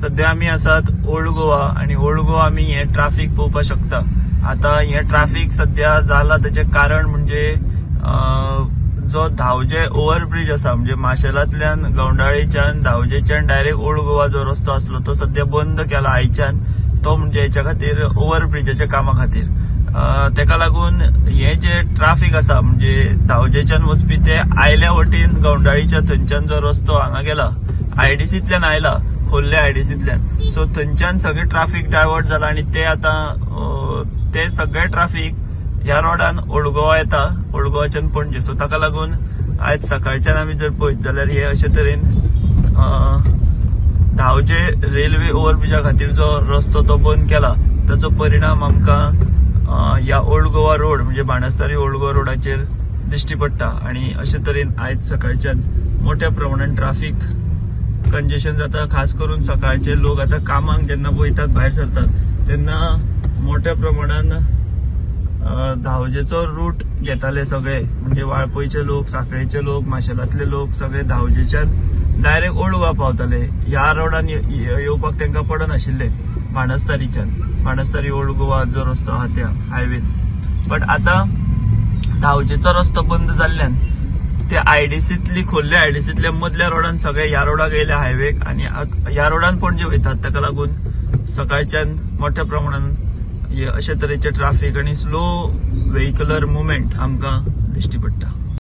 सध्या आम्ही आसात ओल्ड गोवा आणि ओल्ड गोवा आम्ही हे ट्रॅफिक पळोवपाक शकता। आता हे ट्रॅफिक सध्या जाला त्याचे कारण म्हणजे जो धावजे ओव्हरब्रिज असा म्हणजे माशेलांतल्यान गवंडाळीच्यान धावजेच्यान डायरेक्ट ओल्ड गोवा जो रस्तो असलो तो सध्या बंद केला आयच्यान। तो म्हणजे हेच्या खातीर ओव्हरब्रिजाच्या कामा खातीर तेका लागून हे जे ट्रॅफिक असा म्हणजे धावजेच्यान वचपी ते आयल्या वटेन गवंडाळीच्या थंयच्यान जो रस्तो हांगा गेला आयडीसींतल्यान आयला खोल्ले आयडीसींतल्यान सो थंयच्यान सगळे ट्रॅफिक डायवर्ट जाला आणि ते आता ते सगळे ट्रॅफिक ह्या रोडान ओल्ड गोवा येता ओल्ड गोवाच्यान पणजे। सो ताका लागून आयज सकाळच्यान आमी जर पळयत जाल्यार हे अशे तरेन धावजे रेल्वे ओव्हरब्रिजा खातीर जो रस्तो तो बंद केला ताचो परिणाम आमकां या ओल्ड गोवा रोड म्हणजे बाणस्तारी ओल्ड गोवा रोडाचेर दिश्टी पडटा आणि अशे तरेन आयज सकाळच्यान मोठ्या प्रमाणात ट्रॅफिक कंजेशन जाता। खास करून सकाळचे लोक आता कामाक जेन्ना वयतात भायर सरतात तेन्ना मोठ्या प्रमाणात धावजेचो रूट घेताले सगळे म्हणजे वाळपयचे लोक साखळेचे लोक माशेलांतले लोक सगळे धावजेच्यान डायरेक्ट ओल्ड गोवा पावताले। ह्या रोडान येवपाक तांकां पडनाशिल्ले बाणस्तारी ओल्ड गोवा जो रस्तो आहा त्या हायवेन। बट आता धावजेचो रस्तो बंद जाल्ल्यान ते आयडीसींतली खोल्ले आयडीसींतल्या मदल्या रोडान सगळे ह्या रोडाक येयले हायवेक आणि ह्या रोडान पणजे वयतात ताका लागून सकाळच्यान मोठ्या प्रमाणात अशे तरेचे ट्रॅफिक आणि स्लो व्हेहिकलर मुवमेंट आमकां दिश्टी पडटा।